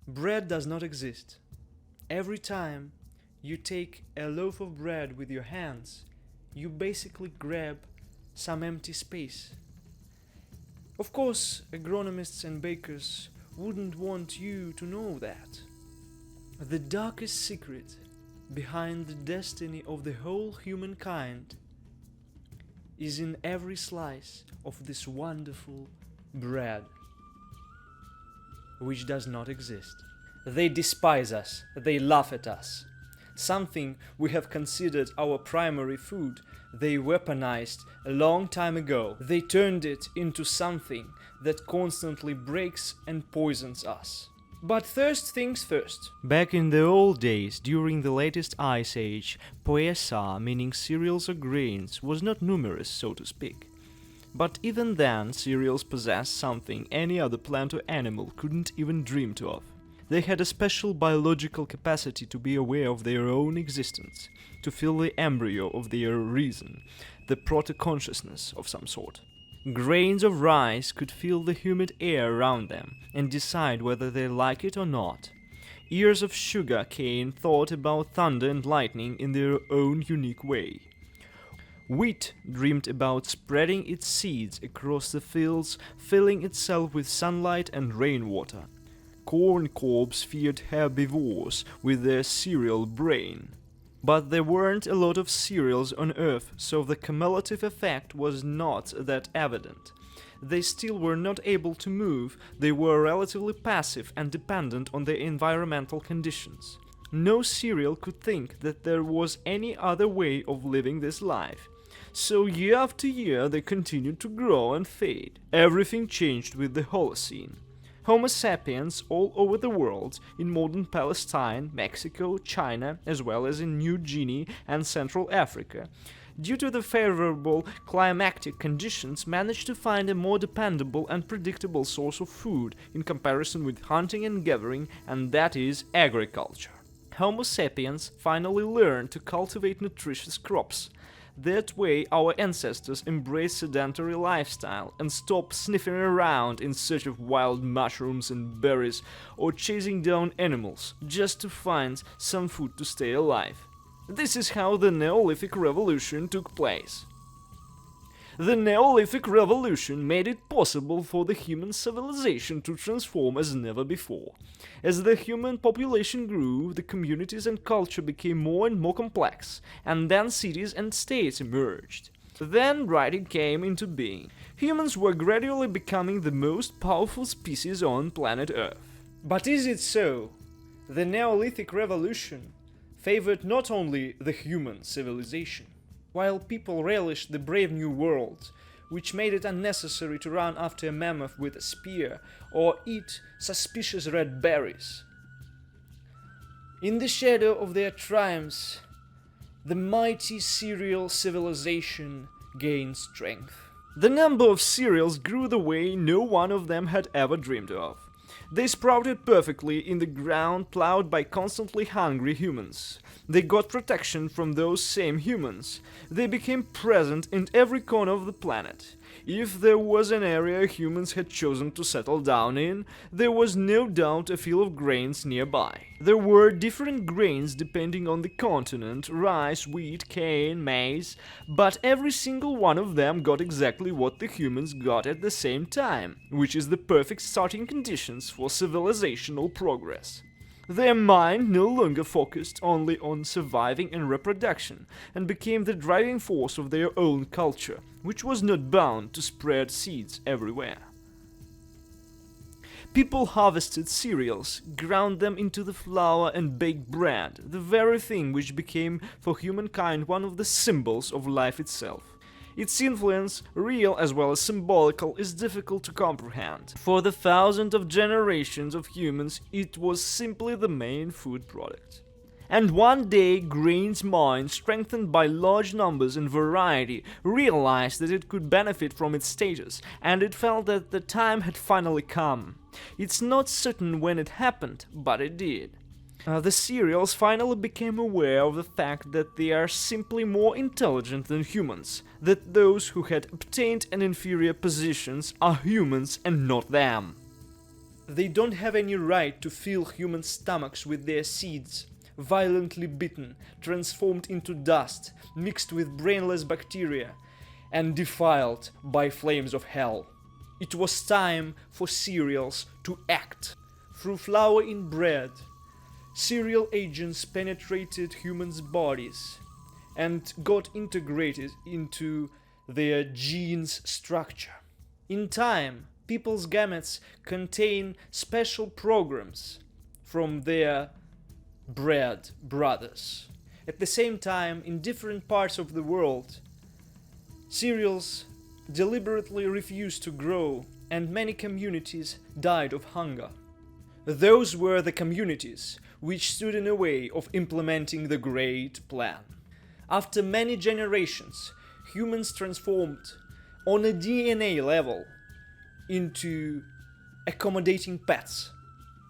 Bread does not exist. Every time you take a loaf of bread with your hands, you basically grab some empty space. Of course, agronomists and bakers wouldn't want you to know that. The darkest secret behind the destiny of the whole humankind is in every slice of this wonderful bread, which does not exist. They despise us, they laugh at us. Something we have considered our primary food, they weaponized a long time ago. They turned it into something that constantly breaks and poisons us. But first things first. Back in the old days, during the latest ice age, poesa, meaning cereals or grains, was not numerous, so to speak. But even then, cereals possessed something any other plant or animal couldn't even dream of. They had a special biological capacity to be aware of their own existence, to feel the embryo of their reason, the proto-consciousness of some sort. Grains of rice could feel the humid air around them and decide whether they like it or not. Ears of sugar cane thought about thunder and lightning in their own unique way. Wheat dreamed about spreading its seeds across the fields, filling itself with sunlight and rainwater. Corn cobs feared herbivores with their cereal brain. But there weren't a lot of cereals on Earth, so the cumulative effect was not that evident. They still were not able to move, they were relatively passive and dependent on their environmental conditions. No cereal could think that there was any other way of living this life. So year after year they continued to grow and fade. Everything changed with the Holocene. Homo sapiens all over the world, in modern Palestine, Mexico, China, as well as in New Guinea and Central Africa, due to the favorable climatic conditions, managed to find a more dependable and predictable source of food in comparison with hunting and gathering, and that is agriculture. Homo sapiens finally learned to cultivate nutritious crops. That way, our ancestors embraced sedentary lifestyle and stopped sniffing around in search of wild mushrooms and berries or chasing down animals just to find some food to stay alive. This is how the Neolithic Revolution took place. The Neolithic Revolution made it possible for the human civilization to transform as never before. As the human population grew, the communities and culture became more and more complex, and then cities and states emerged. Then writing came into being. Humans were gradually becoming the most powerful species on planet Earth. But is it so? The Neolithic Revolution favored not only the human civilization. While people relished the brave new world, which made it unnecessary to run after a mammoth with a spear or eat suspicious red berries. In the shadow of their triumphs, the mighty cereal civilization gained strength. The number of cereals grew the way no one of them had ever dreamed of. They sprouted perfectly in the ground plowed by constantly hungry humans. They got protection from those same humans. They became present in every corner of the planet. If there was an area humans had chosen to settle down in, there was no doubt a field of grains nearby. There were different grains depending on the continent, rice, wheat, cane, maize, but every single one of them got exactly what the humans got at the same time, which is the perfect starting conditions for civilizational progress. Their mind no longer focused only on surviving and reproduction, and became the driving force of their own culture, which was not bound to spread seeds everywhere. People harvested cereals, ground them into the flour and baked bread, the very thing which became for humankind one of the symbols of life itself. Its influence, real as well as symbolical, is difficult to comprehend. For the thousands of generations of humans, it was simply the main food product. And one day, grain's mind, strengthened by large numbers and variety, realized that it could benefit from its status, and it felt that the time had finally come. It's not certain when it happened, but it did. The cereals finally became aware of the fact that they are simply more intelligent than humans, that those who had obtained an inferior positions are humans and not them. They don't have any right to fill human stomachs with their seeds, violently bitten, transformed into dust, mixed with brainless bacteria, and defiled by flames of hell. It was time for cereals to act. Through flour in bread, cereal agents penetrated humans' bodies and got integrated into their genes structure. In time, people's gametes contain special programs from their bred brothers. At the same time, in different parts of the world, cereals deliberately refused to grow, and many communities died of hunger. Those were the communities which stood in the way of implementing the Great Plan. After many generations, humans transformed on a DNA level into accommodating pets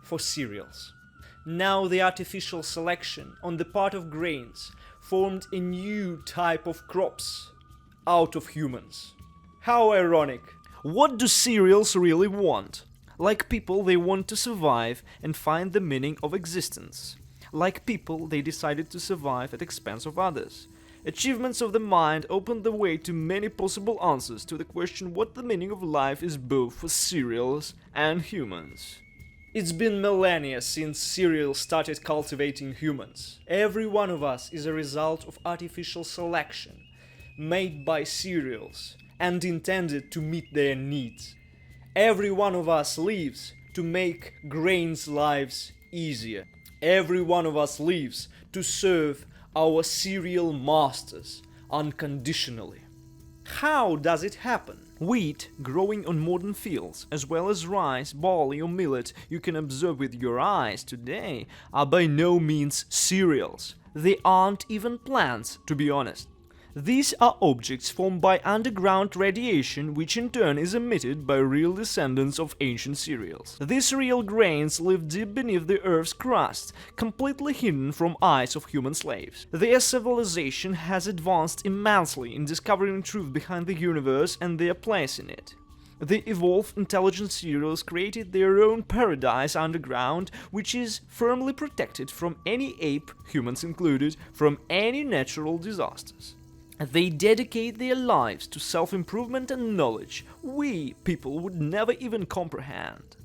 for cereals. Now the artificial selection on the part of grains formed a new type of crops out of humans. How ironic! What do cereals really want? Like people, they want to survive and find the meaning of existence. Like people, they decided to survive at the expense of others. Achievements of the mind opened the way to many possible answers to the question what the meaning of life is both for cereals and humans. It's been millennia since cereals started cultivating humans. Every one of us is a result of artificial selection made by cereals and intended to meet their needs. Every one of us lives to make grains' lives easier. Every one of us lives to serve our cereal masters unconditionally. How does it happen? Wheat growing on modern fields, as well as rice, barley or millet you can observe with your eyes today, are by no means cereals. They aren't even plants, to be honest. These are objects formed by underground radiation, which in turn is emitted by real descendants of ancient cereals. These real grains live deep beneath the Earth's crust, completely hidden from eyes of human slaves. Their civilization has advanced immensely in discovering truth behind the universe and their place in it. The evolved intelligent cereals created their own paradise underground, which is firmly protected from any ape, humans included, from any natural disasters. They dedicate their lives to self-improvement and knowledge we, people, would never even comprehend.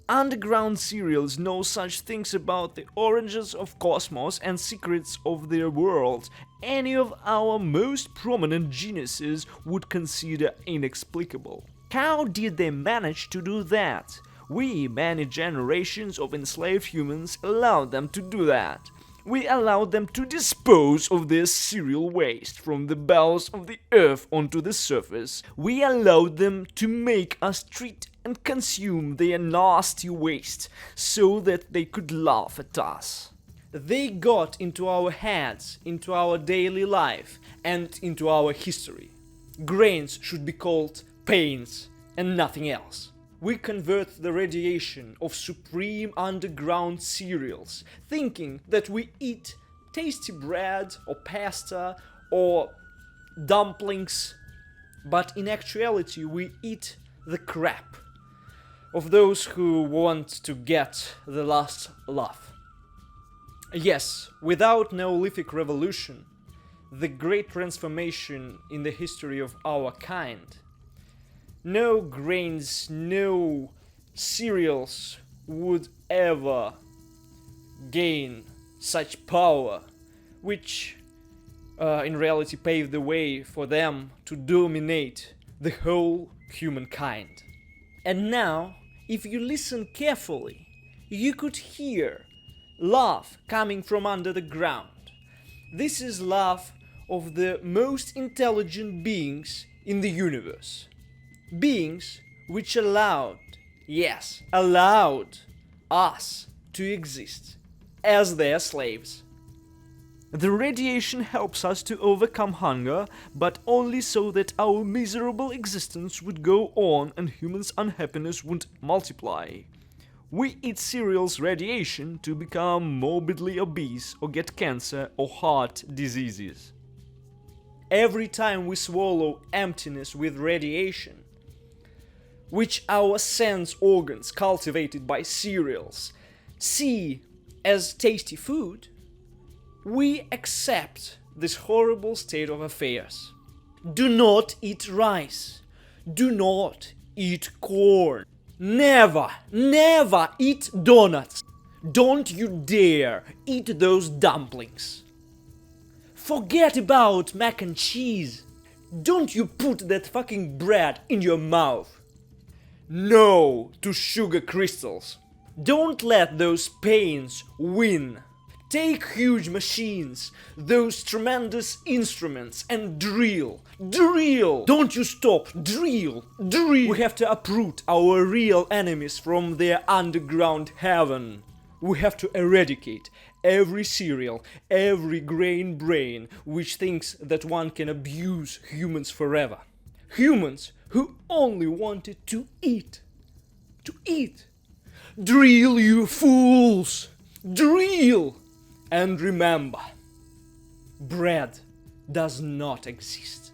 Underground cereals know such things about the origins of cosmos and secrets of their world any of our most prominent geniuses would consider inexplicable. How did they manage to do that? We, many generations of enslaved humans, allowed them to do that. We allowed them to dispose of their cereal waste from the bowels of the earth onto the surface. We allowed them to make us treat and consume their nasty waste so that they could laugh at us. They got into our heads, into our daily life, and into our history. Grains should be called pains and nothing else. We convert the radiation of supreme underground cereals, thinking that we eat tasty bread or pasta or dumplings, but in actuality we eat the crap of those who want to get the last laugh. Yes, without Neolithic revolution, the great transformation in the history of our kind, no grains, no cereals would ever gain such power, which in reality paved the way for them to dominate the whole humankind. And now, if you listen carefully, you could hear laugh coming from under the ground. This is laugh of the most intelligent beings in the universe. Beings which allowed us to exist as their slaves. The radiation helps us to overcome hunger, but only so that our miserable existence would go on and humans' unhappiness would multiply. We eat cereals radiation to become morbidly obese or get cancer or heart diseases. Every time we swallow emptiness with radiation, which our sense organs cultivated by cereals see as tasty food, we accept this horrible state of affairs. Do not eat rice. Do not eat corn. Never, never eat donuts. Don't you dare eat those dumplings. Forget about mac and cheese. Don't you put that fucking bread in your mouth. No to sugar crystals. Don't let those pains win. Take huge machines, those tremendous instruments, and drill. Drill! Don't you stop. Drill. Drill. We have to uproot our real enemies from their underground heaven. We have to eradicate every cereal, every grain brain which thinks that one can abuse humans forever. Humans who only wanted to eat. To eat. Drill, you fools! Drill! And remember, bread does not exist.